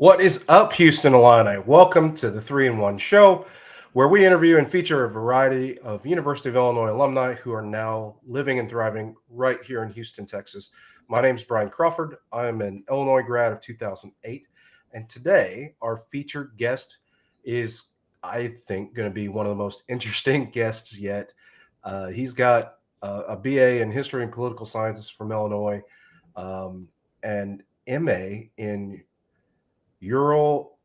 What is up, Houston Illini? Welcome to the 3-in-1 show, where we interview and feature a variety of University of Illinois alumni who are now living and thriving right here in Houston, Texas. My name is Brian Crawford. I am an Illinois grad of 2008, and today our featured guest is, I think, going to be one of the most interesting guests yet. He's got a BA in History and Political Sciences from Illinois, and MA in Ural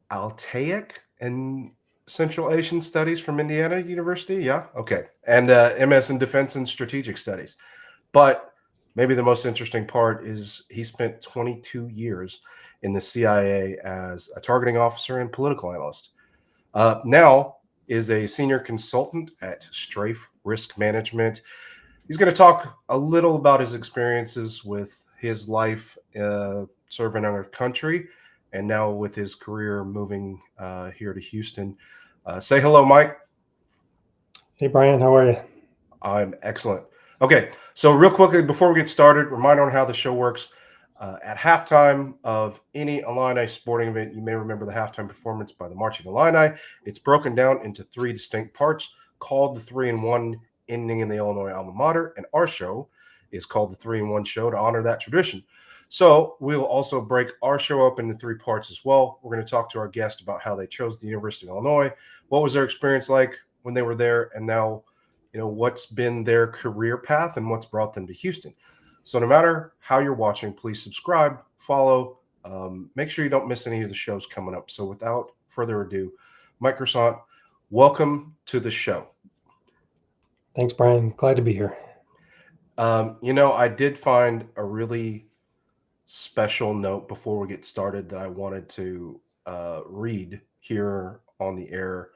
Altaic and Central Asian Studies from Indiana University. Yeah. Okay. And MS in Defense and Strategic Studies. But maybe the most interesting part is he spent 22 years in the CIA as a targeting officer and political analyst. Now is a senior consultant at Straife Risk Management. He's going to talk a little about his experiences with his life serving our country, and now with his career moving here to Houston. Say hello, Mike. Hey, Brian, how are you? I'm excellent. Okay, so real quickly, before we get started, reminder on how the show works. At halftime of any Illini sporting event, you may remember the halftime performance by the Marching Illini. It's broken down into three distinct parts called the 3-in-1, ending in the Illinois alma mater, and our show is called the 3-in-1 show to honor that tradition. So we'll also break our show up into three parts as well. We're going to talk to our guest about how they chose the University of Illinois, what was their experience like when they were there, and now, what's been their career path and what's brought them to Houston. So no matter how you're watching, please subscribe, follow, make sure you don't miss any of the shows coming up. So without further ado, Mike Croissant, welcome to the show. Thanks, Brian. Glad to be here. I did find a really special note before we get started that I wanted to read here on the air.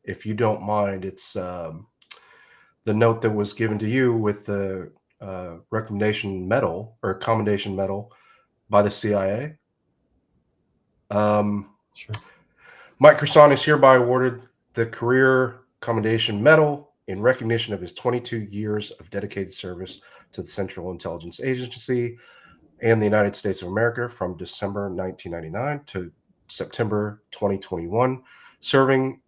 If you don't mind, it's the note that was given to you with the recommendation medal or commendation medal by the CIA. Sure. Mike Croissant is hereby awarded the Career Commendation Medal in recognition of his 22 years of dedicated service to the Central Intelligence Agency and the United States of America from December 1999 to September 2021, serving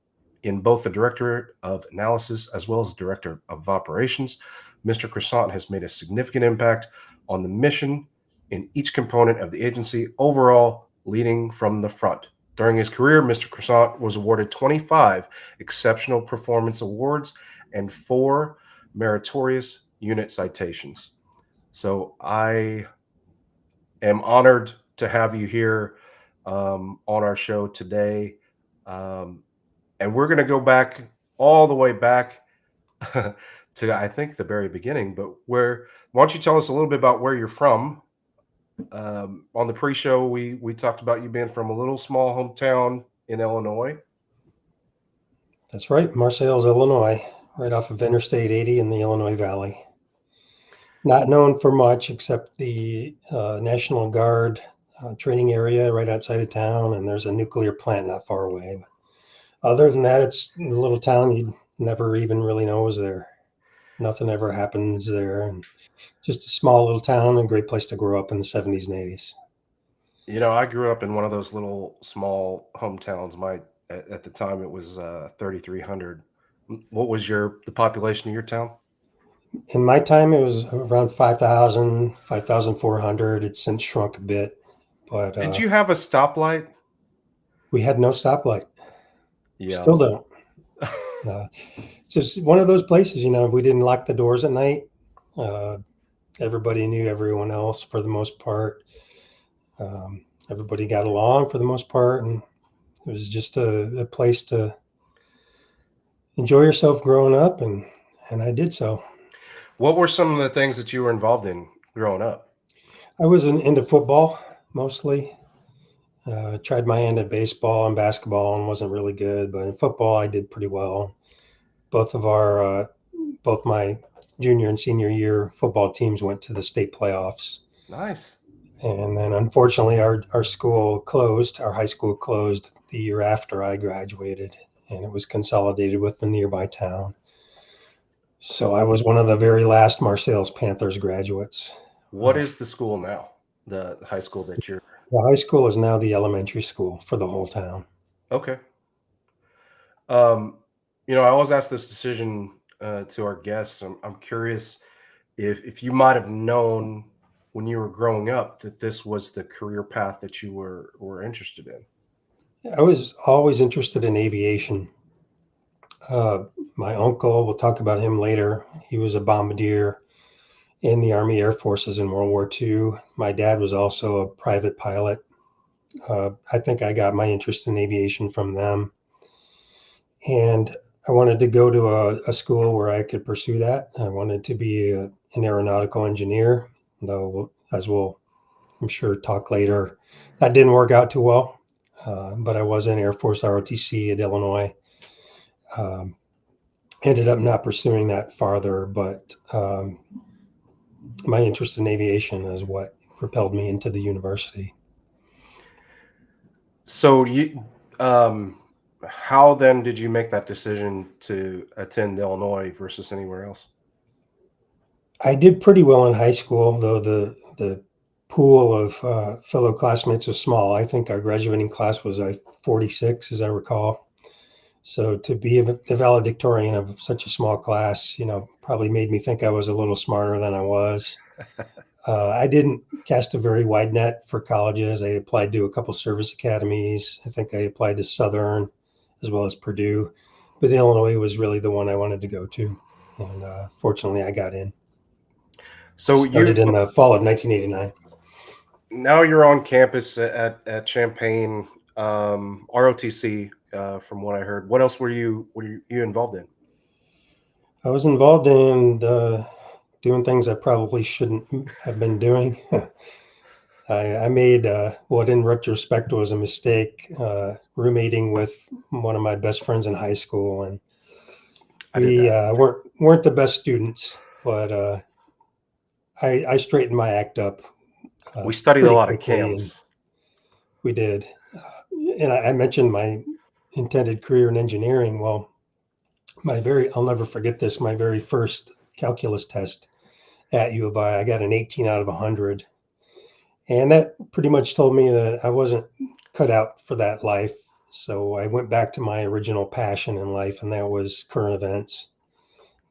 in both the Directorate of Analysis as well as the Director of Operations. Mr. Croissant has made a significant impact on the mission in each component of the agency, overall leading from the front. During his career, Mr. Croissant was awarded 25 Exceptional Performance Awards and 4 Meritorious Unit Citations. So I am honored to have you here on our show today. And we're going to go back all the way back to, I think, the very beginning. But why don't you tell us a little bit about where you're from? On the pre-show, we talked about you being from a little small hometown in Illinois. That's right, Marseilles, Illinois, right off of Interstate 80 in the Illinois Valley. Not known for much except the National Guard training area right outside of town, and there's a nuclear plant not far away. But other than that, it's a little town you'd never even really know was there. Nothing ever happens there, and just a small little town and a great place to grow up in the 70s and 80s. I grew up in one of those little small hometowns. At the time it was 3,300. What was the population of your town? In my time, it was around 5,000, 5,400. It's since shrunk a bit. But did you have a stoplight? We had no stoplight. Yeah. Still don't. It's just one of those places, we didn't lock the doors at night. Everybody knew everyone else for the most part. Everybody got along for the most part. And it was just a place to enjoy yourself growing up. And I did so. What were some of the things that you were involved in growing up? I was into football mostly. Tried my hand at baseball and basketball and wasn't really good, but in football I did pretty well. Both my junior and senior year football teams went to the state playoffs. Nice. And then unfortunately our school closed, our high school closed the year after I graduated, and it was consolidated with the nearby town. So I was one of the very last Marseilles Panthers graduates. What is the school now? the high school that you're? The high school is now the elementary school for the whole town. Okay. Um, I always ask this decision to our guests. I'm curious if you might have known when you were growing up that this was the career path that you were interested in. I was always interested in aviation. Uh, my uncle, we'll talk about him later. He was a bombardier in the Army Air Forces in World War II. My dad was also a private pilot. I think I got my interest in aviation from them. And I wanted to go to a school where I could pursue that. I wanted to be an aeronautical engineer, though, as we'll, I'm sure, talk later, that didn't work out too well. But I was in Air Force ROTC at Illinois. Um, Ended up not pursuing that farther, but my interest in aviation is what propelled me into the university. So how then did you make that decision to attend Illinois versus anywhere else? I did pretty well in high school, though the pool of fellow classmates was small. I think our graduating class was 46, as I recall. So to be the valedictorian of such a small class, probably made me think I was a little smarter than I was. I didn't cast a very wide net for colleges. I applied to a couple service academies. I think I applied to Southern as well as Purdue, but Illinois was really the one I wanted to go to. And fortunately, I got in. So Started in the fall of 1989. now you're on campus at Champaign, ROTC. From what I heard, what else were you involved in? I was involved in doing things I probably shouldn't have been doing. I made what in retrospect was a mistake, roommating with one of my best friends in high school, and I did we that. weren't the best students, but I straightened my act up We studied a pretty lot of quickly, and cams. we did. And I mentioned my intended career in engineering. Well, I'll never forget this. My very first calculus test at U of I got an 18 out of 100. And that pretty much told me that I wasn't cut out for that life. So I went back to my original passion in life, and that was current events.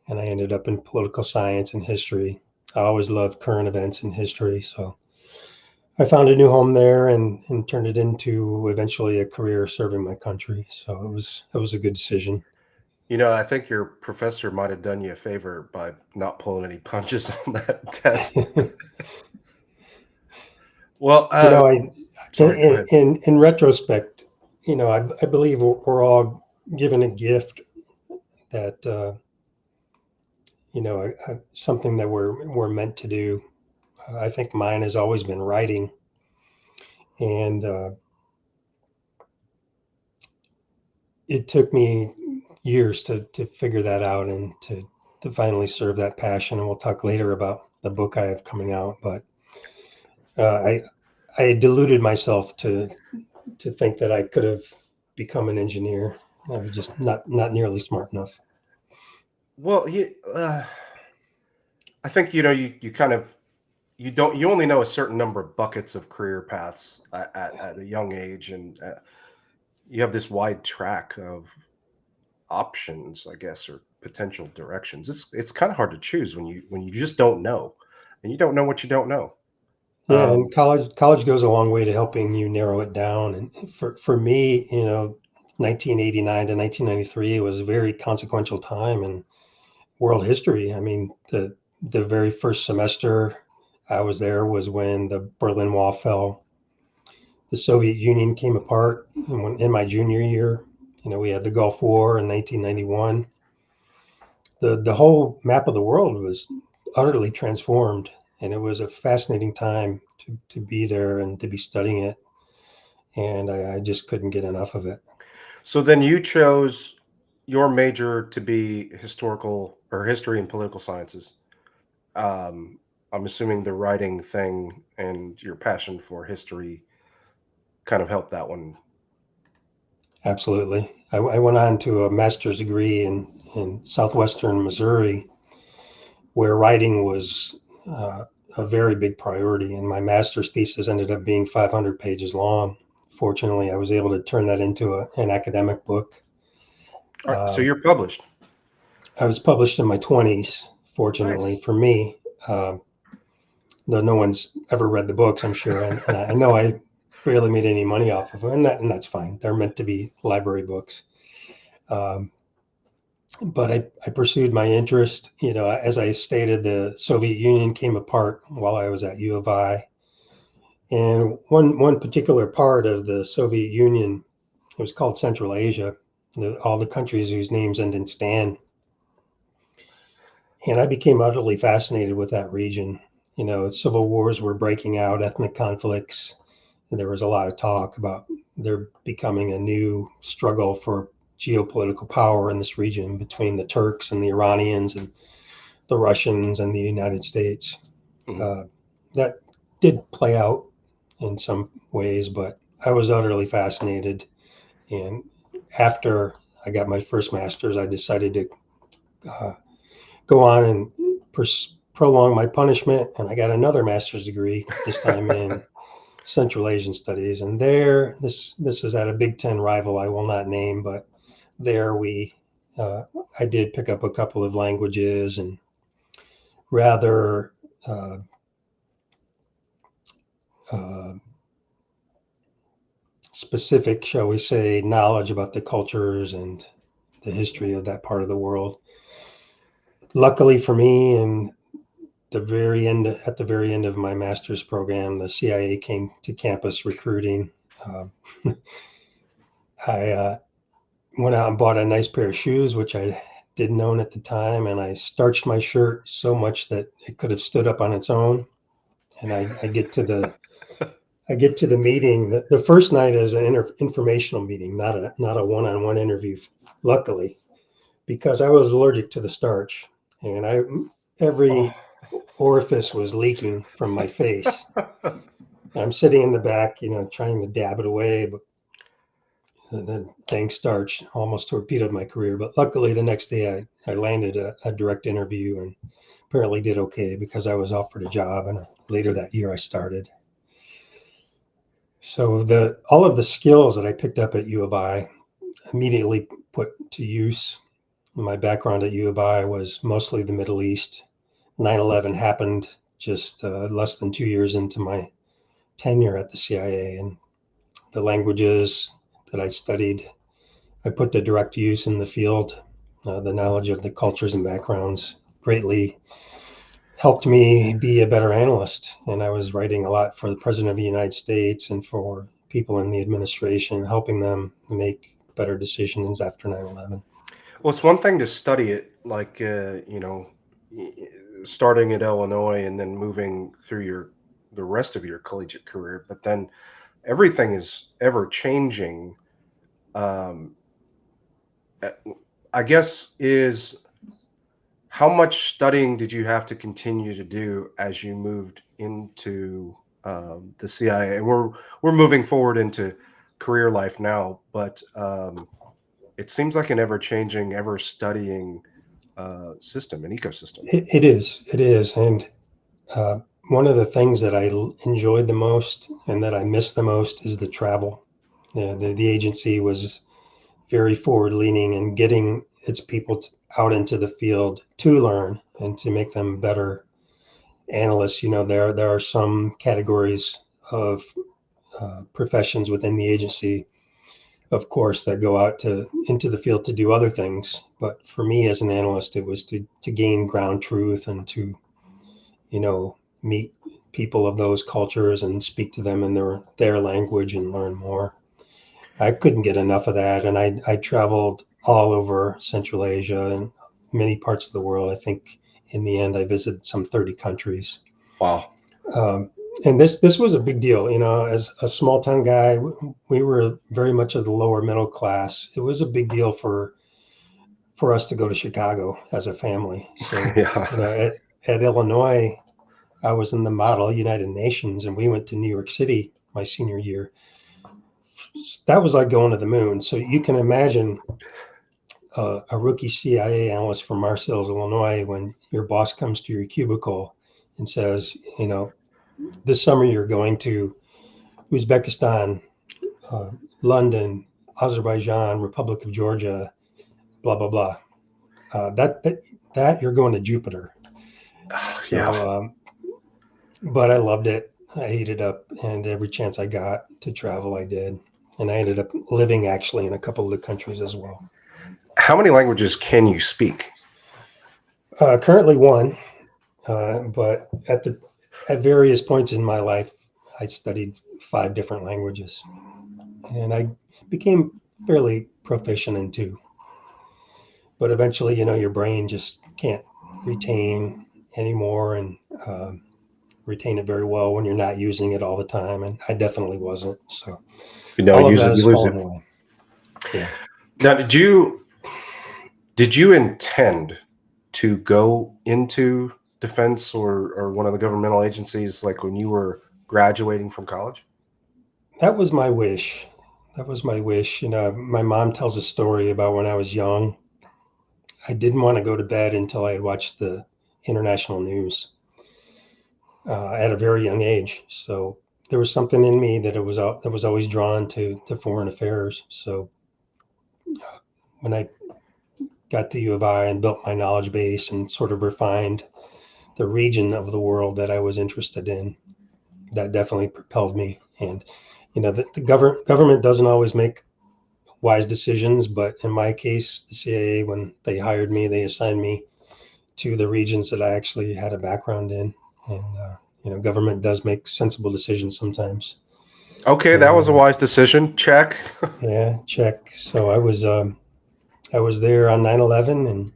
And I ended up in political science and history. I always loved current events and history. So I found a new home there and turned it into eventually a career serving my country. So it was a good decision. I think your professor might have done you a favor by not pulling any punches on that test. Well, You know, I sorry, go ahead. in retrospect, I believe we're all given a gift that something that we're meant to do. I think mine has always been writing, and it took me years to figure that out and to finally serve that passion. And we'll talk later about the book I have coming out, but uh, I deluded myself to think that I could have become an engineer. I was just not nearly smart enough. Well, I think you kind of you only know a certain number of buckets of career paths at a young age, and you have this wide track of options, I guess, or potential directions. It's kind of hard to choose when you just don't know, and you don't know what you don't know. Yeah, Um, and college goes a long way to helping you narrow it down. And for me, 1989 to 1993 was a very consequential time in world history. I mean, the very first semester I was there was when the Berlin Wall fell. The Soviet Union came apart, and in my junior year, we had the Gulf War in 1991. The whole map of the world was utterly transformed, and it was a fascinating time to be there and to be studying it. And I just couldn't get enough of it. so then you chose your major to be historical or history and political sciences. Um, I'm assuming the writing thing and your passion for history kind of helped that one. Absolutely. I went on to a master's degree in southwestern Missouri, where writing was a very big priority. And my master's thesis ended up being 500 pages long. Fortunately, I was able to turn that into an academic book. All right, so you're published. I was published in my 20s, fortunately Nice. for me. Though no one's ever read the books, I'm sure. And I know I barely made any money off of them, and that's fine. They're meant to be library books. But I pursued my interest. As I stated, the Soviet Union came apart while I was at U of I. And one particular part of the Soviet Union, it was called Central Asia, all the countries whose names end in Stan. And I became utterly fascinated with that region. Civil wars were breaking out, ethnic conflicts. And there was a lot of talk about there becoming a new struggle for geopolitical power in this region between the Turks and the Iranians and the Russians and the United States. That did play out in some ways, but I was utterly fascinated. And after I got my first master's, I decided to go on and prolong my punishment. And I got another master's degree, this time in Central Asian Studies. And there, this is at a Big Ten rival I will not name, but there I did pick up a couple of languages and rather specific, shall we say, knowledge about the cultures and the history of that part of the world. Luckily for me, at the very end of my master's program, the CIA came to campus recruiting. I went out and bought a nice pair of shoes, which I didn't own at the time, and I starched my shirt so much that it could have stood up on its own. And I get to the meeting. The first night is an informational meeting, not a one-on-one interview. Luckily, because I was allergic to the starch, and every orifice was leaking from my face. I'm sitting in the back, trying to dab it away, but the dang starch almost torpedoed my career. But luckily, the next day I landed a direct interview and apparently did okay because I was offered a job, and later that year I started. So all of the skills that I picked up at U of I immediately put to use. My background at U of I was mostly the Middle East. 9/11 happened just less than 2 years into my tenure at the CIA, and the languages that I studied, I put to direct use in the field. The knowledge of the cultures and backgrounds greatly helped me be a better analyst. And I was writing a lot for the President of the United States and for people in the administration, helping them make better decisions after 9/11. Well, it's one thing to study it, like starting at Illinois and then moving through the rest of your collegiate career, but then everything is ever changing. I guess is how much studying did you have to continue to do as you moved into the CIA? And we're moving forward into career life now, but it seems like an ever changing, ever studying system, an ecosystem. It is. And one of the things that I enjoyed the most and that I missed the most is the travel. The agency was very forward leaning and getting its people out into the field to learn and to make them better analysts. There are some categories of professions within the agency, of course, that go out into the field to do other things. But for me as an analyst, it was to gain ground truth and to, meet people of those cultures and speak to them in their language and learn more. I couldn't get enough of that. And I traveled all over Central Asia and many parts of the world. I think in the end, I visited some 30 countries. Wow. And this was a big deal. As a small town guy, we were very much of the lower middle class. It was a big deal for us to go to Chicago as a family. So, Yeah. At Illinois, I was in the model United Nations, and we went to New York City my senior year. That was like going to the moon. So you can imagine a rookie CIA analyst from Marseilles, Illinois, when your boss comes to your cubicle and says, this summer you're going to Uzbekistan, London, Azerbaijan, Republic of Georgia, blah, blah, blah. That you're going to Jupiter. So, Yeah. but I loved it. I ate it up, and every chance I got to travel, I did. And I ended up living actually in a couple of the countries as well. How many languages can you speak? Currently one, but at various points in my life, I studied 5 different languages, and I became fairly proficient in 2. But eventually, your brain just can't retain anymore and retain it very well when you're not using it all the time. And I definitely wasn't. So If you don't all of use that it, has you lose it. fallen away. Yeah. Now, did you intend to go into defense or one of the governmental agencies like when you were graduating from college? That was my wish. That was my wish. My mom tells a story about when I was young. I didn't want to go to bed until I had watched the international news at a very young age. So there was something in me that was always drawn to foreign affairs. So when I got to U of I and built my knowledge base and sort of refined the region of the world that I was interested in, that definitely propelled me. And the government doesn't always make wise decisions, but in my case, the CIA, when they hired me, they assigned me to the regions that I actually had a background in. And government does make sensible decisions sometimes. Okay, that was a And wise decision. Check. yeah, check. So I was there on 9/11,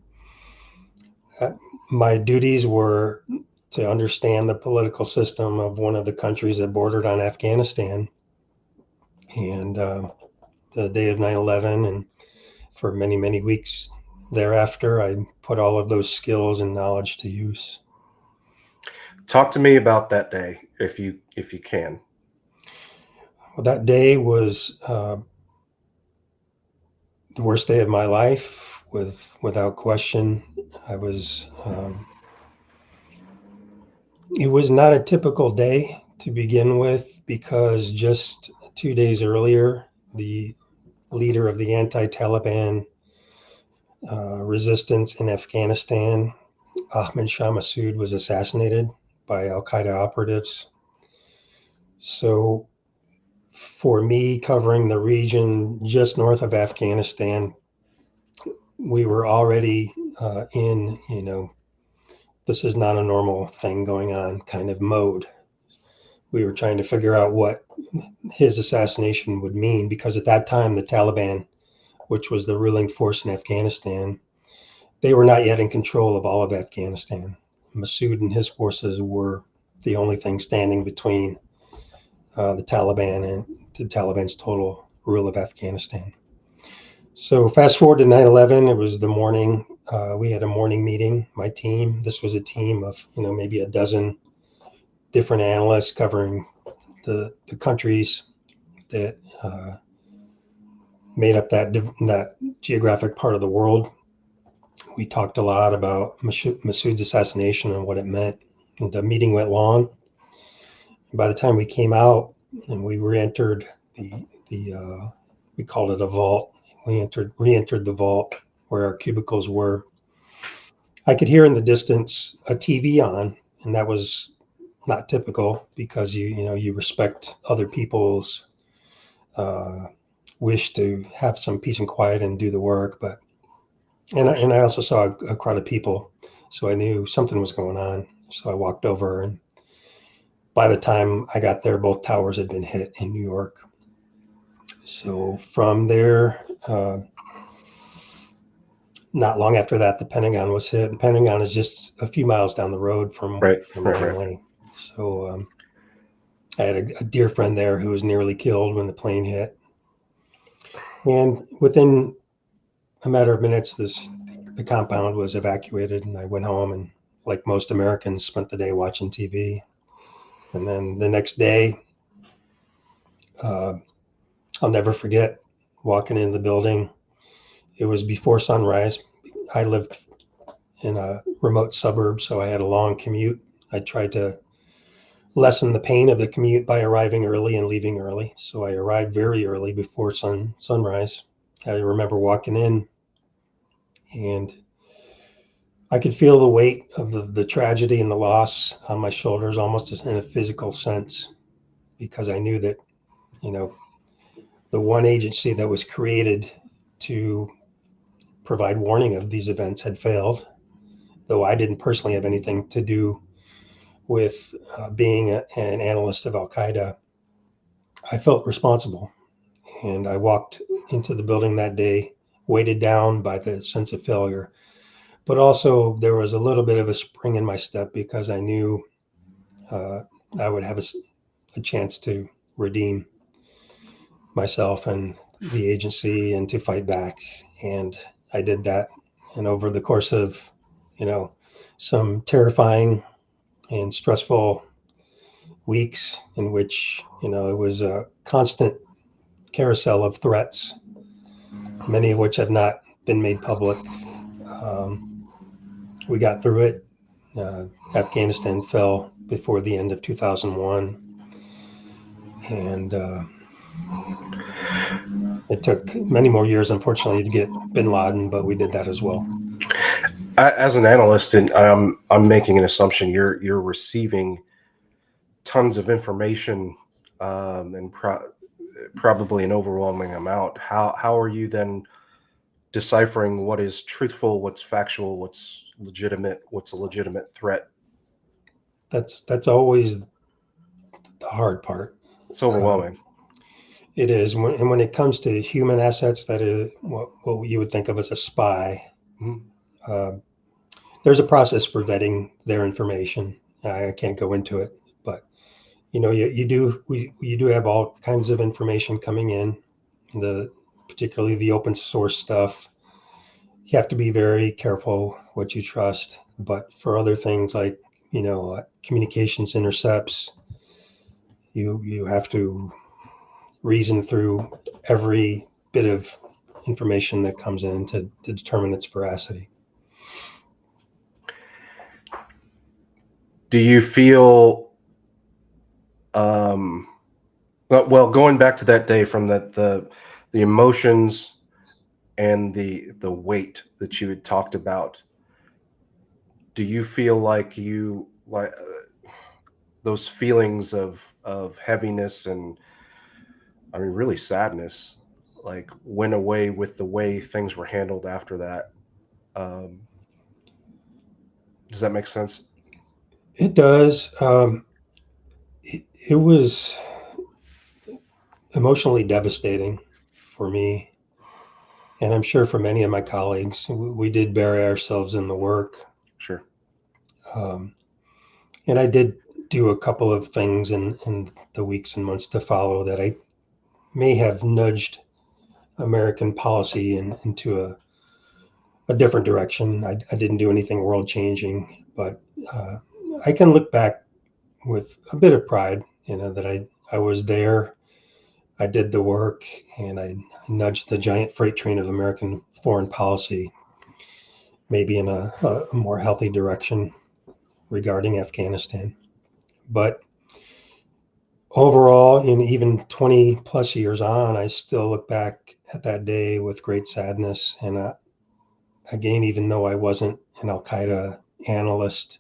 and my duties were to understand the political system of one of the countries that bordered on Afghanistan, and the day of 9/11, and for many, many weeks thereafter, I put all of those skills and knowledge to use. Talk to me about that day, if you can. Well, that day was the worst day of my life, without question. I was. It was not a typical day to begin with because just 2 days earlier, the leader of the anti-Taliban resistance in Afghanistan, Ahmed Shah Massoud, was assassinated by Al-Qaeda operatives. So for me, covering the region just north of Afghanistan, we were already in, this is not a normal thing going on kind of mode. We were trying to figure out what his assassination would mean, because at that time, the Taliban, which was the ruling force in Afghanistan, they were not yet in control of all of Afghanistan. Massoud and his forces were the only thing standing between the Taliban and the Taliban's total rule of Afghanistan. So fast forward to 9/11, it was the morning. We had a morning meeting, my team. This was a team of, maybe a dozen different analysts covering the countries that made up that geographic part of the world. We talked a lot about Massoud's assassination and what it meant. And the meeting went long. And by the time we came out and we re-entered the we called it a vault. We re-entered the vault where our cubicles were. I could hear in the distance a TV on, and that was not typical because you respect other people's wish to have some peace and quiet and do the work. But and I also saw a crowd of people, so I knew something was going on. So I walked over, and by the time I got there, both towers had been hit in New York. So from there, not long after that, the Pentagon was hit. The Pentagon is just a few miles down the road from Right. Langley. So I had a dear friend there who was nearly killed when the plane hit. And within a matter of minutes, the compound was evacuated, and I went home and, like most Americans, spent the day watching TV. And then the next day, I'll never forget walking into the building. It was before sunrise. I lived in a remote suburb, so I had a long commute I tried to lessen the pain of the commute by arriving early and leaving early. So I arrived very early before sunrise. I remember walking in, and I could feel the weight of the tragedy and the loss on my shoulders, almost in a physical sense, because I knew that, the one agency that was created to provide warning of these events had failed. Though I didn't personally have anything to do with being an analyst of Al Qaeda, I felt responsible. And I walked into the building that day, weighted down by the sense of failure. But also, there was a little bit of a spring in my step because I knew I would have a chance to redeem myself and the agency and to fight back. And I did that. And over the course of, some terrifying and stressful weeks in which, it was a constant carousel of threats, many of which have not been made public. We got through it. Afghanistan fell before the end of 2001. And it took many more years, unfortunately, to get bin Laden, but we did that as well. As an analyst, and I'm making an assumption, you're receiving tons of information, and probably an overwhelming amount. How are you then deciphering what is truthful, what's factual, what's legitimate, what's a legitimate threat? That's always the hard part. It's overwhelming. It is. When it comes to human assets, that is what you would think of as a spy. Mm-hmm. There's a process for vetting their information. I can't go into it, but you do have all kinds of information coming in, particularly the open source stuff. You have to be very careful what you trust. But for other things like communications intercepts, you have to reason through every bit of information that comes in to determine its veracity. Do you feel, well, going back to that day, from the emotions and the weight that you had talked about, do you feel like those feelings of heaviness and, I mean, really sadness, like, went away with the way things were handled after that? Does that make sense? It does. It was emotionally devastating for me, and I'm sure for many of my colleagues. We did bury ourselves in the work. Sure. And I did do a couple of things in the weeks and months to follow that I may have nudged American policy into a different direction. I didn't do anything world changing, but I can look back with a bit of pride, that I was there, I did the work, and I nudged the giant freight train of American foreign policy maybe in a more healthy direction regarding Afghanistan. But overall, in even 20 plus years on, I still look back at that day with great sadness. And again, even though I wasn't an Al Qaeda analyst,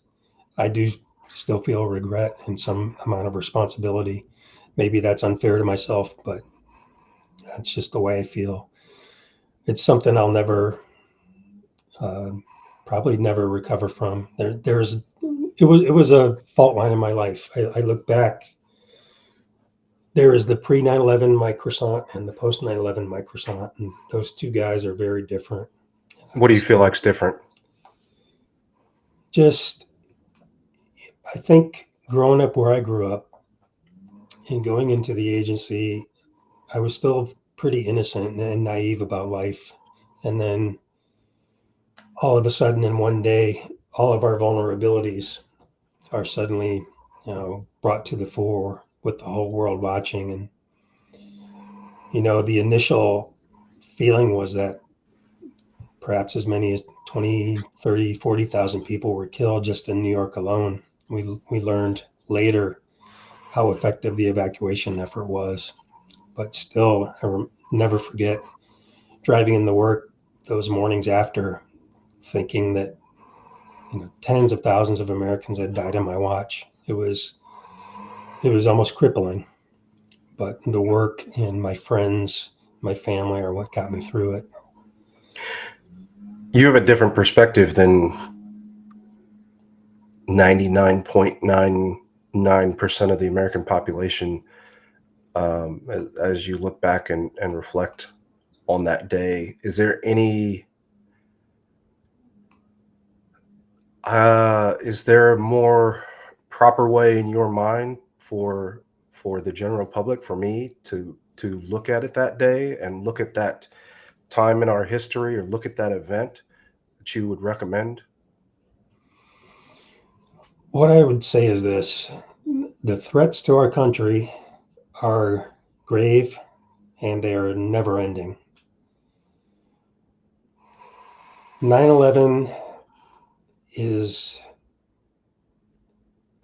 I do still feel regret and some amount of responsibility. Maybe that's unfair to myself, but that's just the way I feel. It's something I'll probably never recover from. It was a fault line in my life. I look back. There is the pre 9/11 Mike Croissant and the post 9/11 Mike Croissant, and those two guys are very different. What do you feel like's different? Just, I think growing up where I grew up and going into the agency, I was still pretty innocent and naive about life. And then all of a sudden, in one day, all of our vulnerabilities are suddenly, brought to the fore with the whole world watching. And, the initial feeling was that perhaps as many as 20, 30, 40,000 people were killed just in New York alone. We learned later how effective the evacuation effort was. But still, never forget driving into work those mornings after, thinking that tens of thousands of Americans had died on my watch. It was almost crippling. But the work and my friends, my family are what got me through it. You have a different perspective than 99.99% of the American population. As you look back and reflect on that day, is there a more proper way in your mind for the general public, for me to look at it that day and look at that time in our history, or look at that event, that you would recommend? What I would say is this: the threats to our country are grave and they are never ending. 9/11 is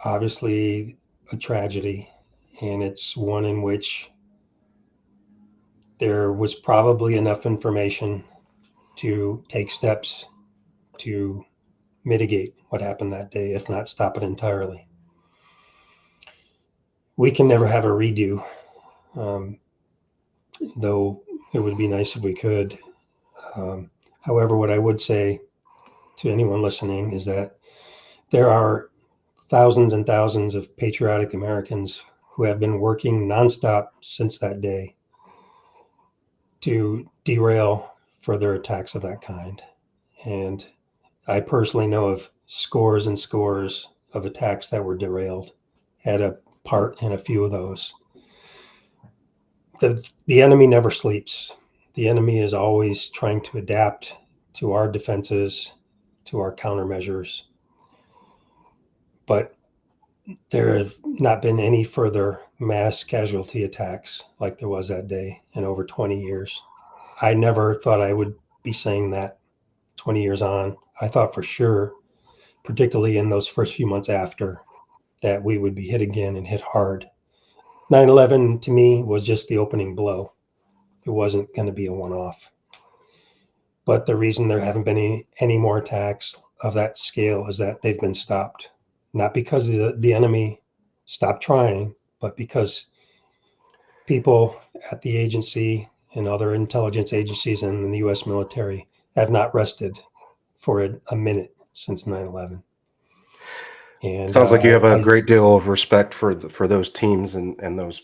obviously a tragedy, and it's one in which there was probably enough information to take steps to mitigate what happened that day, if not stop it entirely. We can never have a redo, though it would be nice if we could. However, what I would say to anyone listening is that there are thousands and thousands of patriotic Americans who have been working nonstop since that day to derail further attacks of that kind. And I personally know of scores and scores of attacks that were derailed, had a part in a few of those. The enemy never sleeps. The enemy is always trying to adapt to our defenses, to our countermeasures. But there have not been any further mass casualty attacks like there was that day in over 20 years. I never thought I would be saying that 20 years on. I thought for sure, particularly in those first few months after, that we would be hit again and hit hard. 9/11 to me was just the opening blow. It wasn't going to be a one-off. But the reason there haven't been any more attacks of that scale is that they've been stopped. Not because the enemy stopped trying, but because people at the agency and other intelligence agencies and the U.S. military have not rested for a minute since 9/11. And Sounds like you have a great deal of respect for those teams and those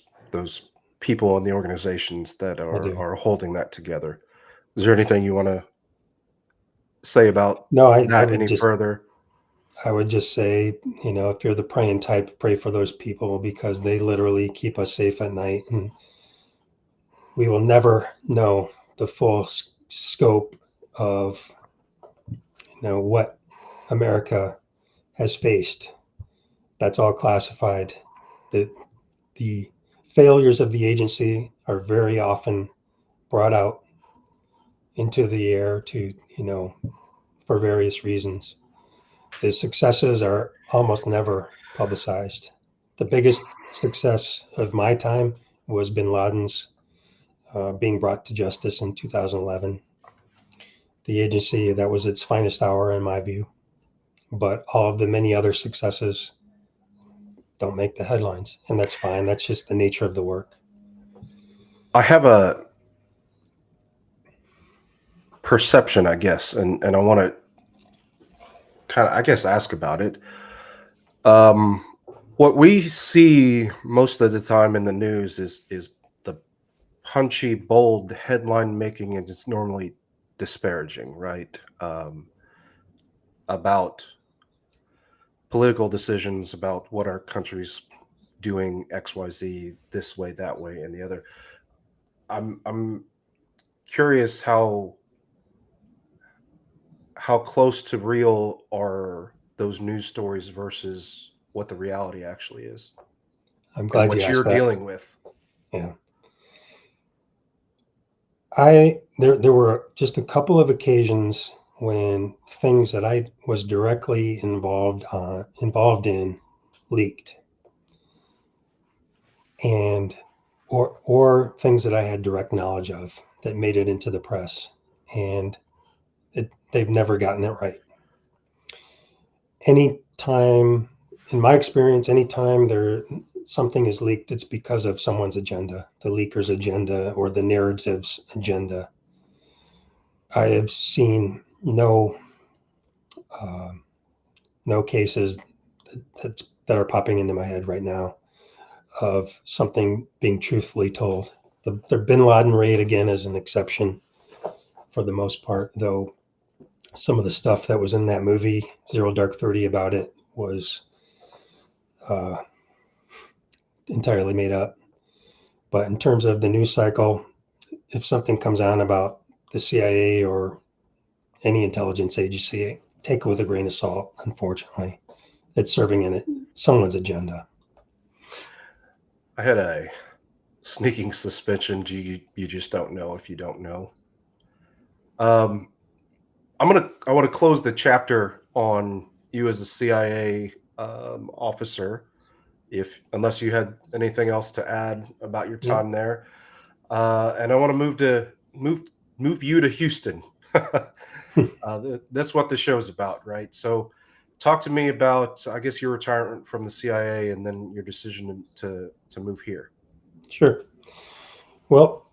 people and the organizations that are holding that together. Is there anything you want to say about No, I that would any just further? say, if you're the praying type, pray for those people, because they literally keep us safe at night. And we will never know the full scope of what America has faced. That's all classified. The failures of the agency are very often brought out into the air to, for various reasons. The successes are almost never publicized. The biggest success of my time was bin Laden's being brought to justice in 2011. The agency, that was its finest hour in my view. But all of the many other successes don't make the headlines, and that's fine. That's just the nature of the work. I have a perception, I guess, and I want to kind of, I guess, ask about it. Um, what we see most of the time in the news is the punchy, bold headline making, and it's normally disparaging, right? About political decisions, about what our country's doing, XYZ, this way, that way, and the other. I'm curious how close to real are those news stories versus what the reality actually is I'm and glad you what you're asked that. dealing with. Yeah. There were just a couple of occasions when things that I was directly involved in leaked, and or things that I had direct knowledge of that made it into the press, and they've never gotten it right. Anytime, in my experience, anytime something is leaked, it's because of someone's agenda, the leaker's agenda or the narrative's agenda. I have seen no cases that are popping into my head right now of something being truthfully told. The Bin Laden raid, again, is an exception for the most part, though some of the stuff that was in that movie, Zero Dark 30, about it was entirely made up. But in terms of the news cycle, if something comes on about the CIA or any intelligence agency, take it with a grain of salt, unfortunately. It's serving in someone's agenda. I had a sneaking suspicion you just don't know if you don't know. I want to close the chapter on you as a CIA officer, unless you had anything else to add about your time there, and I want to move you to Houston. That's what the show's about, right? So, talk to me about, I guess, your retirement from the CIA and then your decision to move here. Sure. Well,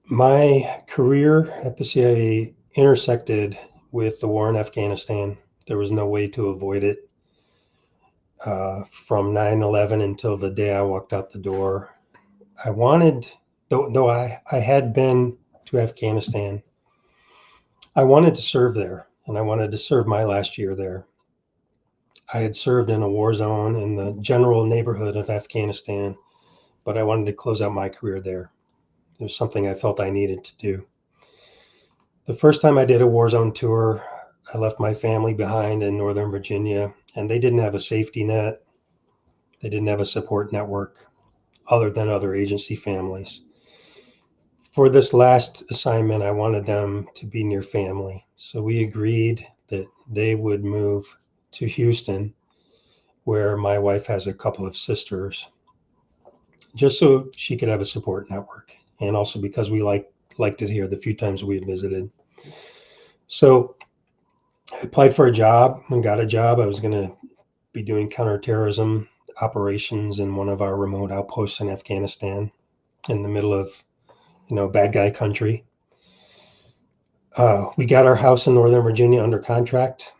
my career at the CIA intersected with the war in Afghanistan. There was no way to avoid it. From 9/11 until the day I walked out the door, I wanted, though I had been to Afghanistan, I wanted to serve there, and I wanted to serve my last year there. I had served in a war zone in the general neighborhood of Afghanistan, but I wanted to close out my career there. It was something I felt I needed to do. The first time I did a war zone tour, I left my family behind in Northern Virginia, and they didn't have a safety net. They didn't have a support network other than other agency families. For this last assignment, I wanted them to be near family. So we agreed that they would move to Houston, where my wife has a couple of sisters, just so she could have a support network. And also because we liked it here the few times we had visited. So I applied for a job and got a job. I was going to be doing counterterrorism operations in one of our remote outposts in Afghanistan in the middle of, bad guy country. We got our house in Northern Virginia under contract,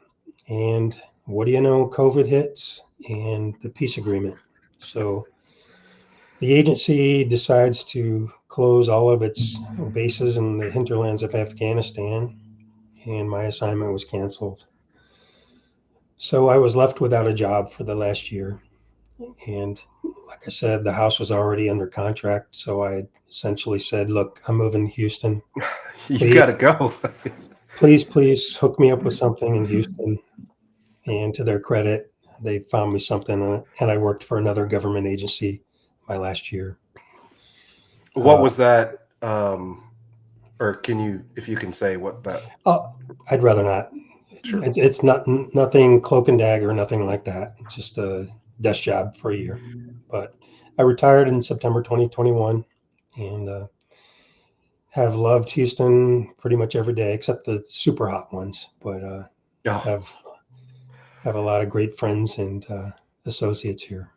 and what do you know, COVID hits and the peace agreement. So the agency decides to close all of its bases in the hinterlands of Afghanistan, and my assignment was canceled. So I was left without a job for the last year. And like I said, the house was already under contract. So I essentially said, look, I'm moving to Houston. You got to go. please hook me up with something in Houston. And to their credit, they found me something, and I worked for another government agency my last year. What was that? Or if you can say what that? I'd rather not. Sure. It's nothing cloak and dagger, nothing like that. It's just a desk job for a year. But I retired in September 2021, and have loved Houston pretty much every day, except the super hot ones. But have a lot of great friends and associates here.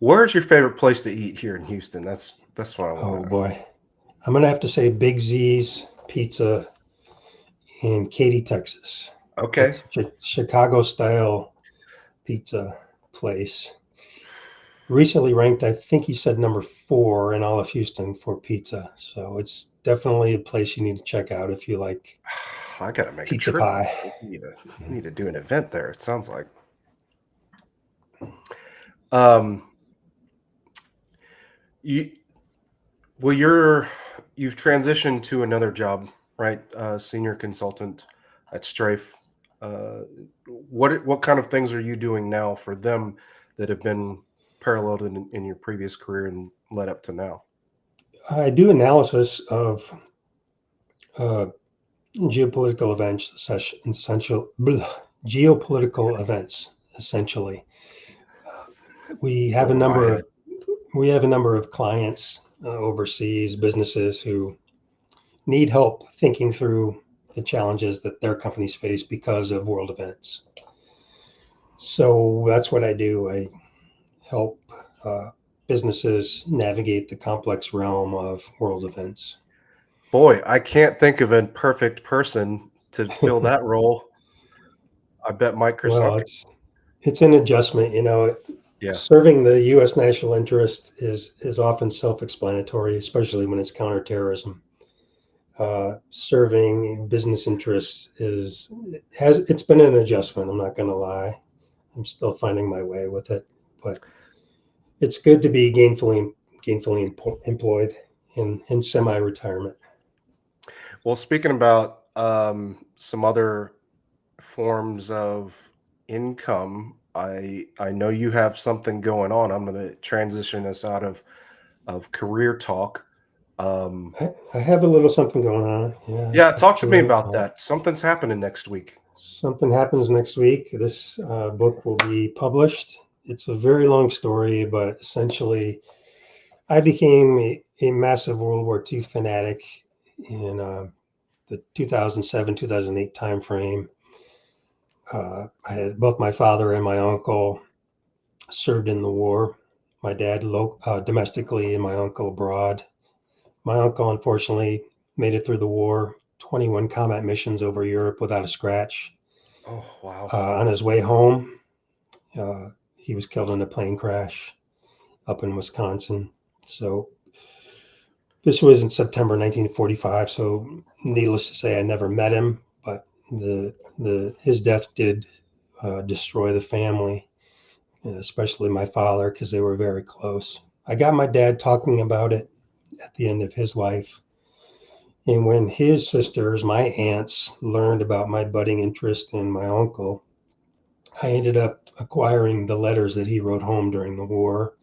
Where's your favorite place to eat here in Houston? That's what I want. Oh boy, I'm gonna have to say Big Z's Pizza in Katy, Texas. Okay. Chicago style pizza place. Recently ranked, I think he said number 4 in all of Houston for pizza. So it's definitely a place you need to check out if you like. I gotta make pizza a trip. Pie. You need to do an event there. It sounds like. You've transitioned to another job, right? Senior consultant at Straife. What kind of things are you doing now for them that have been paralleled in your previous career and led up to now? I do analysis of geopolitical events, geopolitical events, essentially. We So have a number Ryan, of clients overseas, businesses who need help thinking through the challenges that their companies face because of world events. So that's what I do. I help businesses navigate the complex realm of world events. boy, I can't think of a perfect person to fill that role. I bet Mike Well, Croissant. it's an adjustment. Yeah. Serving the U.S. national interest is often self-explanatory, especially when it's counterterrorism. Serving business interests it's been an adjustment. I'm not going to lie. I'm still finding my way with it, but it's good to be gainfully employed in semi-retirement. Well, speaking about some other forms of income, I know you have something going on. I'm going to transition us out of career talk. Um, I have a little something going on. Yeah, yeah, talk to me actually, about that. Something's happening next week. something happens next week. This book will be published. It's a very long story, but essentially, I became a massive World War II fanatic in the 2007 2008 timeframe. I had both my father and my uncle served in the war. My dad domestically and my uncle abroad. My uncle unfortunately made it through the war, 21 combat missions over Europe without a scratch. Oh, wow. On his way home, he was killed in a plane crash up in Wisconsin. So this was in September 1945. So needless to say, I never met him, but his death did destroy the family, especially my father, because they were very close. I got my dad talking about it at the end of his life. And when his sisters, my aunts, learned about my budding interest in my uncle, I ended up acquiring the letters that he wrote home during the war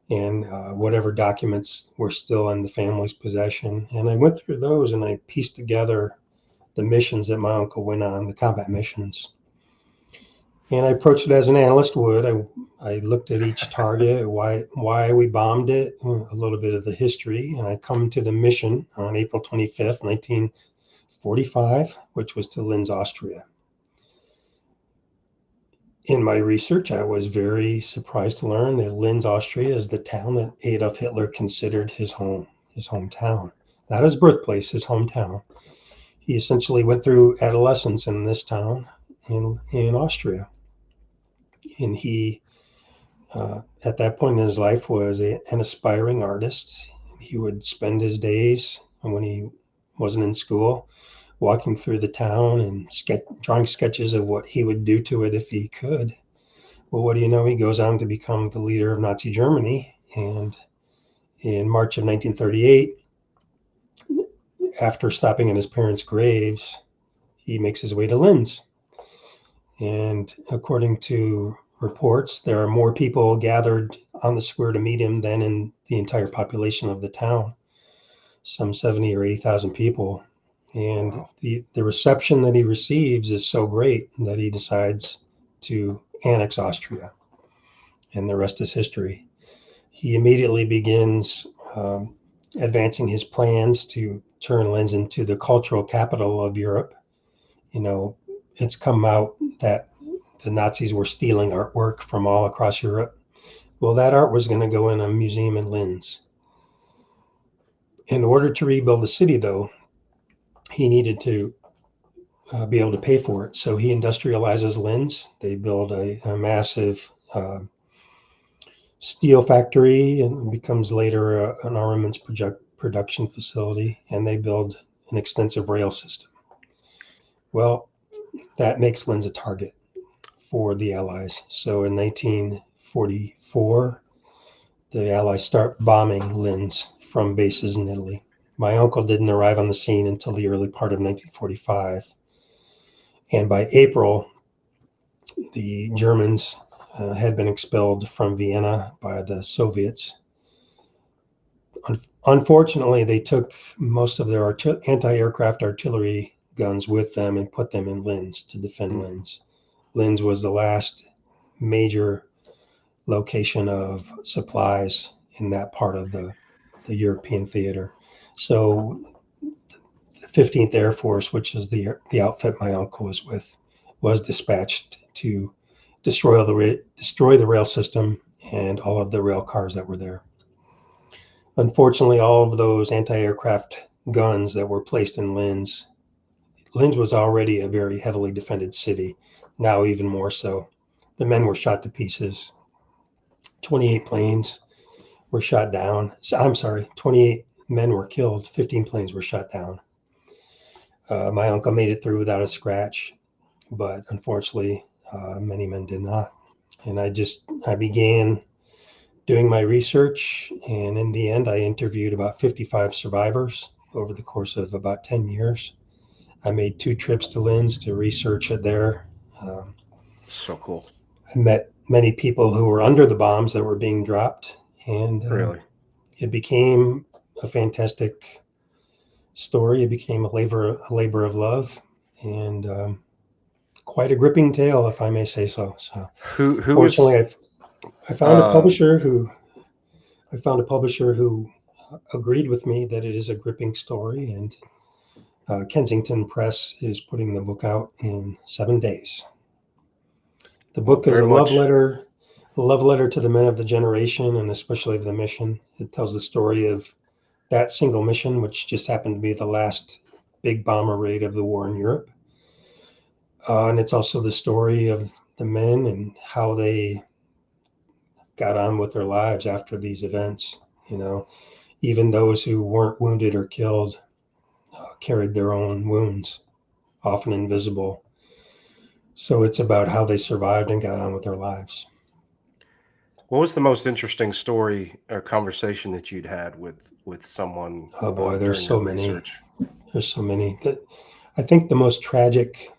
and whatever documents were still in the family's possession. And I went through those and I pieced together the missions that my uncle went on, the combat missions. And I approached it as an analyst would. I looked at each target, why we bombed it, a little bit of the history, and I come to the mission on April 25th, 1945, which was to Linz, Austria. In my research, I was very surprised to learn that Linz, Austria is the town that Adolf Hitler considered his home, his hometown. Not his birthplace, his hometown. He essentially went through adolescence in this town in Austria. And he, at that point in his life, was an aspiring artist. He would spend his days when he wasn't in school walking through the town and drawing sketches of what he would do to it if he could. Well, what do you know? He goes on to become the leader of Nazi Germany. And in March of 1938, after stopping at his parents' graves, he makes his way to Linz. And according to reports, there are more people gathered on the square to meet him than in the entire population of the town, some 70 or 80,000 people. And Wow. the reception that he receives is so great that he decides to annex Austria. And the rest is history. He immediately begins advancing his plans to turn Linz into the cultural capital of Europe. It's come out that the Nazis were stealing artwork from all across Europe. Well, that art was going to go in a museum in Linz. In order to rebuild the city, though, he needed to be able to pay for it. So he industrializes Linz. They build a massive steel factory and becomes later an armaments production facility, and they build an extensive rail system. Well, that makes Linz a target for the Allies. So in 1944, the Allies start bombing Linz from bases in Italy. My uncle didn't arrive on the scene until the early part of 1945. And by April, the Germans had been expelled from Vienna by the Soviets. Unfortunately, they took most of their anti-aircraft artillery guns with them and put them in Linz to defend Mm. Linz. Linz was the last major location of supplies in that part of the European theater. So the 15th Air Force, which is the outfit my uncle was with, was dispatched to destroy the rail system and all of the rail cars that were there. Unfortunately, all of those anti-aircraft guns that were placed in Linz was already a very heavily defended city, now even more so. The men were shot to pieces. 28 planes were shot down. I'm sorry, 28 men were killed, 15 planes were shot down. My uncle made it through without a scratch, but unfortunately, many men did not. And I began doing my research, and in the end, I interviewed about 55 survivors over the course of about 10 years. I made 2 trips to Linz to research it there. So cool. I met many people who were under the bombs that were being dropped, and Really? it became a fantastic story. It became a labor of love, and quite a gripping tale, if I may say so. So, Who fortunately, is I found a publisher who agreed with me that it is a gripping story, and Kensington Press is putting the book out in 7 days. The book is a love letter to the men of the generation, and especially of the mission. It tells the story of that single mission, which just happened to be the last big bomber raid of the war in Europe. And it's also the story of the men and how they got on with their lives after these events. Even those who weren't wounded or killed carried their own wounds, often invisible. So it's about how they survived and got on with their lives. What was the most interesting story or conversation that you'd had with someone? Oh boy, there's so many. Research? There's so many. I think the most tragic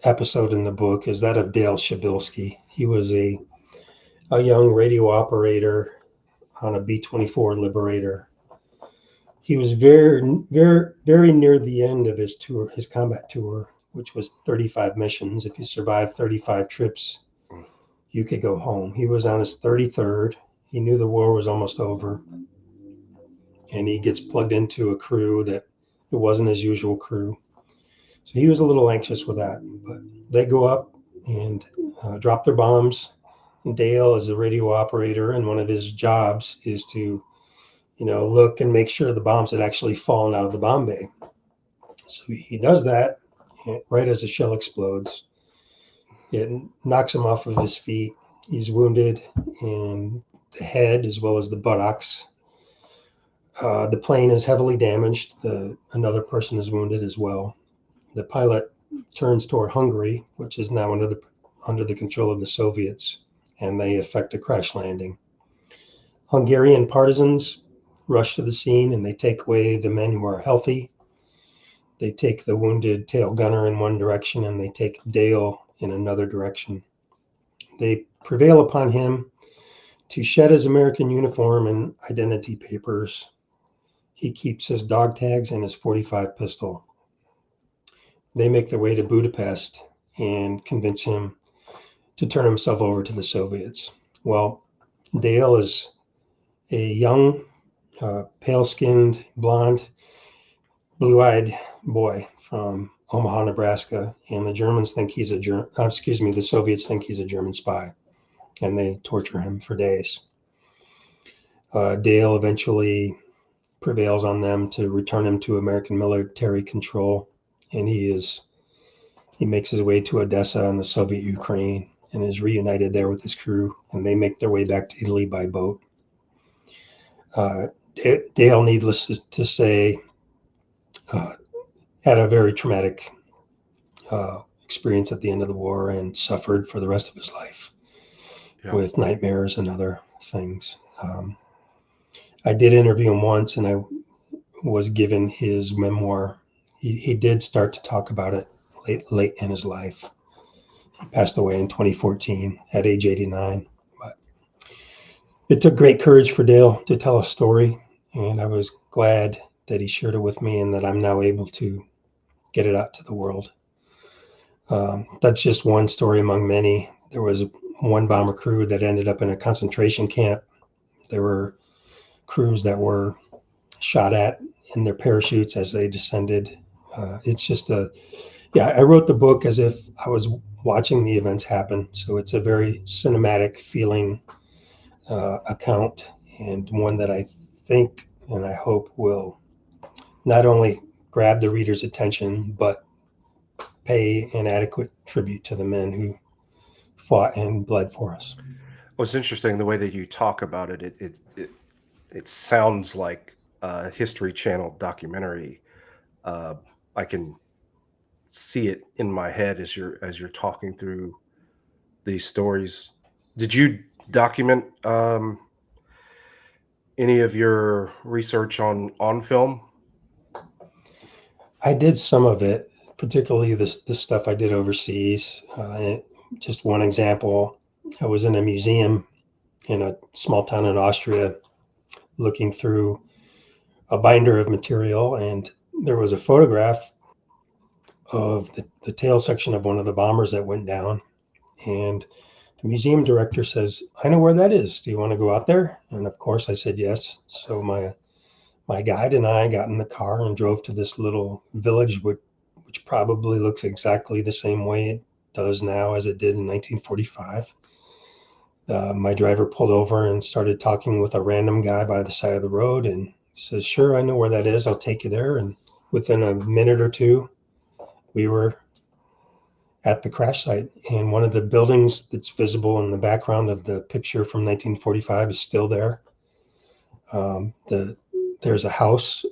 episode in the book is that of Dale Shabilsky. He was a young radio operator on a B-24 Liberator. He was very, very, very near the end of his combat tour, which was 35 missions. If you survived 35 trips, you could go home. He was on his 33rd. He knew the war was almost over. And he gets plugged into a crew that it wasn't his usual crew. So he was a little anxious with that. But they go up and drop their bombs. And Dale is a radio operator, and one of his jobs is to look and make sure the bombs had actually fallen out of the bomb bay. So he does that right as the shell explodes. It knocks him off of his feet. He's wounded in the head as well as the buttocks. The plane is heavily damaged. Another person is wounded as well. The pilot turns toward Hungary, which is now under the control of the Soviets, and they effect a crash landing. Hungarian partisans rush to the scene, and they take away the men who are healthy. They take the wounded tail gunner in one direction, and they take Dale in another direction. They prevail upon him to shed his American uniform and identity papers. He keeps his dog tags and his .45 pistol. They make their way to Budapest and convince him to turn himself over to the Soviets. Well, Dale is a young, pale-skinned, blonde, blue-eyed boy from Omaha, Nebraska, and the Soviets think he's a German spy, and they torture him for days. Dale eventually prevails on them to return him to American military control, and he makes his way to Odessa in the Soviet Ukraine and is reunited there with his crew, and they make their way back to Italy by boat. Dale, needless to say, had a very traumatic experience at the end of the war and suffered for the rest of his life with nightmares and other things. I did interview him once, and I was given his memoir. He did start to talk about it late in his life. He passed away in 2014 at age 89. But it took great courage for Dale to tell a story, and I was glad that he shared it with me and that I'm now able to get it out to the world. That's just one story among many. There was one bomber crew that ended up in a concentration camp. There were crews that were shot at in their parachutes as they descended. It's just I wrote the book as if I was watching the events happen. So it's a very cinematic feeling account, and one that I think and I hope will not only grab the reader's attention, but pay an adequate tribute to the men who fought and bled for us. Well, it's interesting the way that you talk about it. It sounds like a History Channel documentary. Uh, I can see it in my head as you're talking through these stories. Did you document any of your research on film? I did some of it, particularly this stuff I did overseas. Just one example, I was in a museum in a small town in Austria looking through a binder of material, and there was a photograph of the tail section of one of the bombers that went down. And the museum director says, "I know where that is. Do you want to go out there?" And of course I said yes. So my guide and I got in the car and drove to this little village, which probably looks exactly the same way it does now as it did in 1945. My driver pulled over and started talking with a random guy by the side of the road, and he says, "Sure, I know where that is. I'll take you there." And within a minute or two, we were at the crash site. And one of the buildings that's visible in the background of the picture from 1945 is still there. There's a house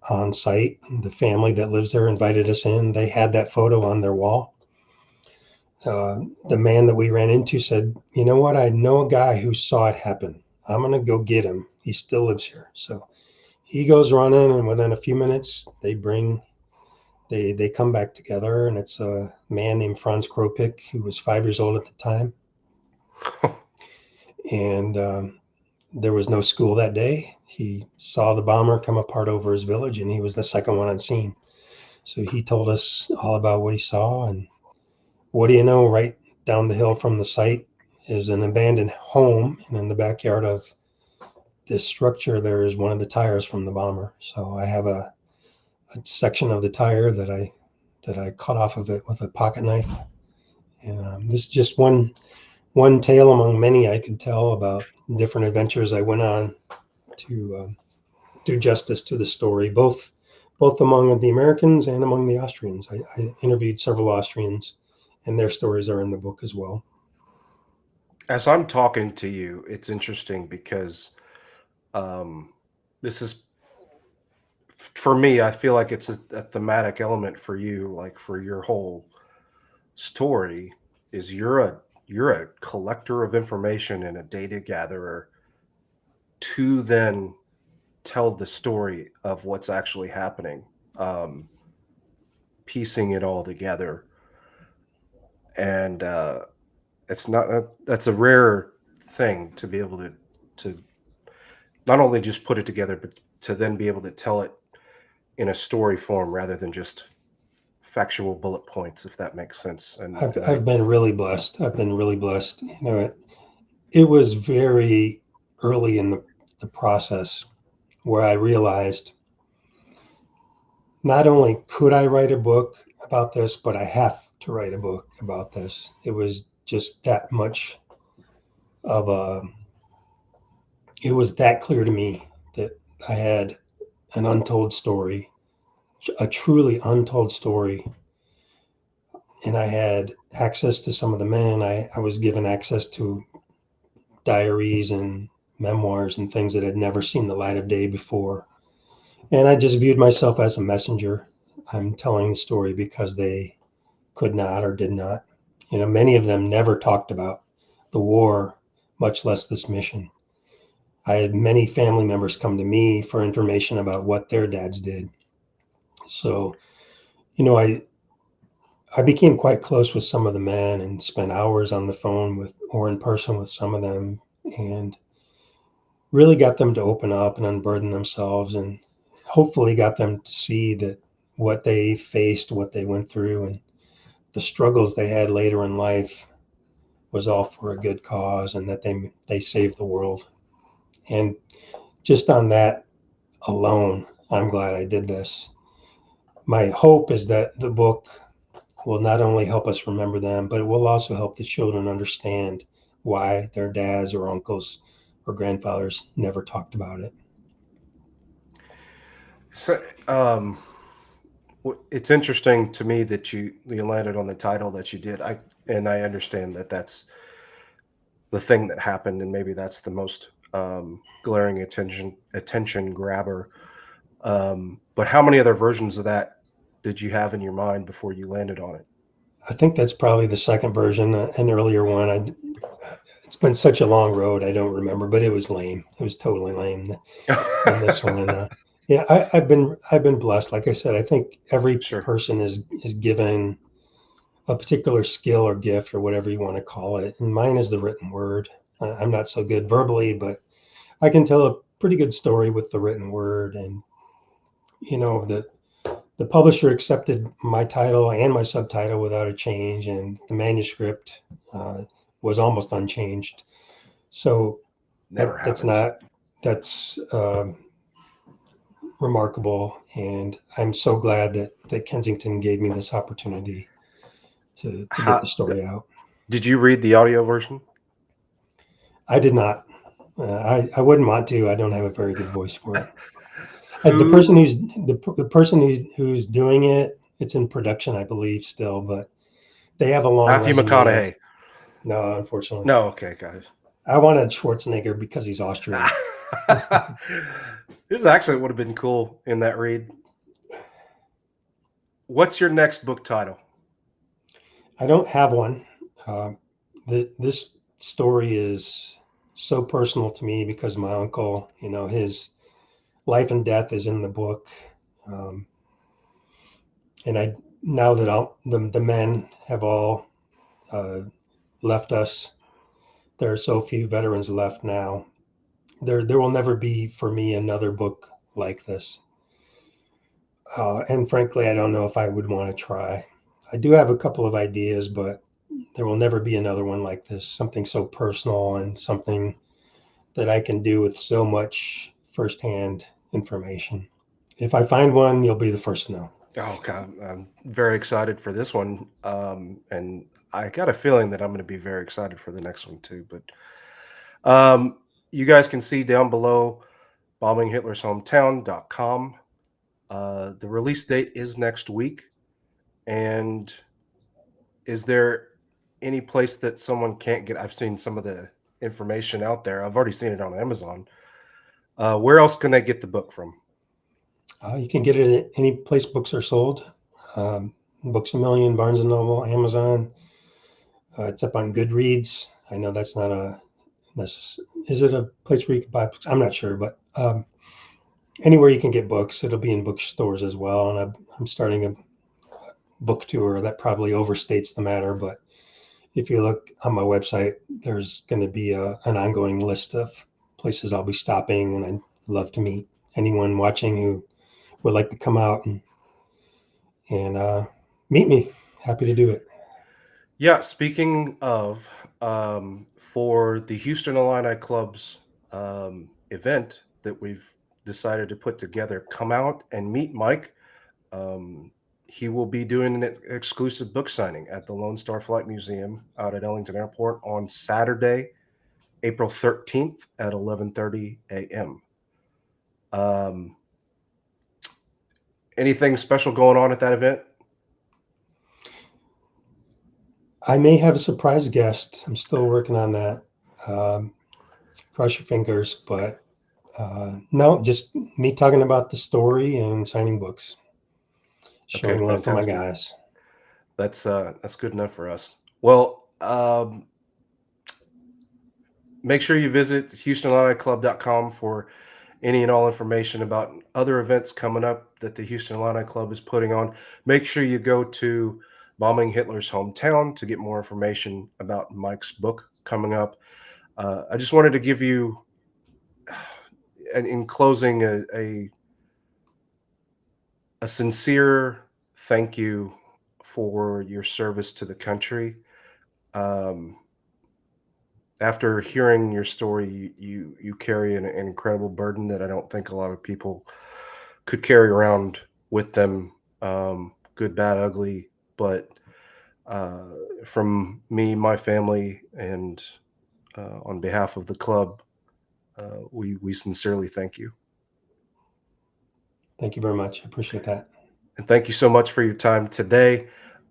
on site. The family that lives there invited us in. They had that photo on their wall. The man that we ran into said, "You know what? I know a guy who saw it happen. I'm going to go get him. He still lives here." So he goes running, and within a few minutes, they come back together, and it's a man named Franz Kropik, who was 5 years old at the time. And there was no school that day. He saw the bomber come apart over his village, and he was the second one on scene. So he told us all about what he saw. And what do you know, right down the hill from the site is an abandoned home, and in the backyard of this structure there is one of the tires from the bomber. So I have a section of the tire that I cut off of it with a pocket knife. And this is just one tale among many I could tell about different adventures I went on to do justice to the story, both among the Americans and among the Austrians. I interviewed several Austrians, and their stories are in the book as well. As I'm talking to you, it's interesting because this is for me. I feel like it's a thematic element for you, like for your whole story. Is you're a collector of information and a data gatherer to then tell the story of what's actually happening, piecing it all together. And it's not that's a rare thing to be able to not only just put it together, but to then be able to tell it in a story form rather than just factual bullet points, if that makes sense. I've been really blessed. I've been really blessed. You know, it was very early in the process where I realized not only could I write a book about this, but I have to write a book about this. It was just that much of a, it was that clear to me that I had an untold story, a truly untold story. And I had access to some of the men. I was given access to diaries and memoirs and things that had never seen the light of day before. And I just viewed myself as a messenger. I'm telling the story because they could not or did not. You know, many of them never talked about the war, much less this mission. I had many family members come to me for information about what their dads did. So, you know, I became quite close with some of the men and spent hours on the phone with or in person with some of them, and really got them to open up and unburden themselves, and hopefully got them to see that what they faced, what they went through, and the struggles they had later in life was all for a good cause and that they saved the world. And just on that alone, I'm glad I did this. My hope is that the book will not only help us remember them, but it will also help the children understand why their dads or uncles or grandfathers never talked about it. So, it's interesting to me that you landed on the title that you did. I understand that that's the thing that happened, and maybe that's the most glaring attention grabber. But how many other versions of that did you have in your mind before you landed on I think that's probably the second version, an earlier one. It's been such a long road, I don't remember, but it was lame. It was totally lame than this it? one. Yeah, I've been blessed. Like I said, I think every Sure. person is given a particular skill or gift or whatever you want to call it, and mine is the written word. I'm not so good verbally, but I can tell a pretty good story with the written word. And the publisher accepted my title and my subtitle without a change, and the manuscript was almost unchanged. So Never that's happens. not that's remarkable, and I'm so glad that Kensington gave me this opportunity to get the How story out. did you read the audio version? I did not. I wouldn't want to. I don't have a very good voice for it. The person Who? the person who's doing it, it's in production, I believe, still, but they have a long Matthew resume of. McConaughey. No, unfortunately. No, okay, guys. I wanted Schwarzenegger because he's Austrian. This actually would have been cool in that read. What's your next book title? I don't have one. Um, this story is so personal to me because my uncle, his life and death is in the book. Um, and now that the men have all uh, left us, there are so few veterans left now. There will never be for me another book like this. And frankly, I don't know if I would want to try. I do have a couple of ideas, but there will never be another one like this. Something so personal and something that I can do with so much firsthand information. If I find one, you'll be the first to know. Oh, God, I'm very excited for this one, and I got a feeling that I'm going to be very excited for the next one too. But you guys can see down below bombinghitlershometown.com. The release date is next week. And is there any place that someone can't get? I've seen some of the information out there. I've already seen it on Amazon. Where else can they get the book from? You can get it at any place books are sold. Books a Million, Barnes and Noble, Amazon. It's up on Goodreads. I know that's not is it a place where you can buy books? I'm not sure, but anywhere you can get books, it'll be in bookstores as well. And I'm starting a book tour that probably overstates the matter, but if you look on my website, there's going to be an ongoing list of places I'll be stopping, and I'd love to meet anyone watching who would like to come out and meet me. Happy to do it. Yeah, speaking of, for the Houston Illini Club's event that we've decided to put together, come out and meet Mike. Um, he will be doing an exclusive book signing at the Lone Star Flight Museum out at Ellington Airport on Saturday, April 13th at 11:30 a.m. Um, anything special going on at that event? I may have a surprise guest. I'm still working on that. Um, Cross your fingers, but no, just me talking about the story and signing books, Okay, showing love for my fantastic. guys. That's good enough for us. Well, make sure you visit HoustonIlliniClub.com for any and all information about other events coming up that the Houston Illini Club is putting on. Make sure you go to Bombing Hitler's Hometown to get more information about Mike's book coming up. I just wanted to give you, in closing, a sincere thank you for your service to the country. Um, after hearing your story, you carry an incredible burden that I don't think a lot of people could carry around with them, good, bad, ugly. But uh, from me, my family, and on behalf of the club, we sincerely thank you. Thank you very much. I appreciate that. And thank you so much for your time today.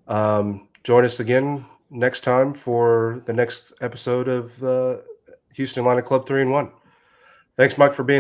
Join us again next time for the next episode of Houston Illini Club 3-1. Thanks, Mike, for being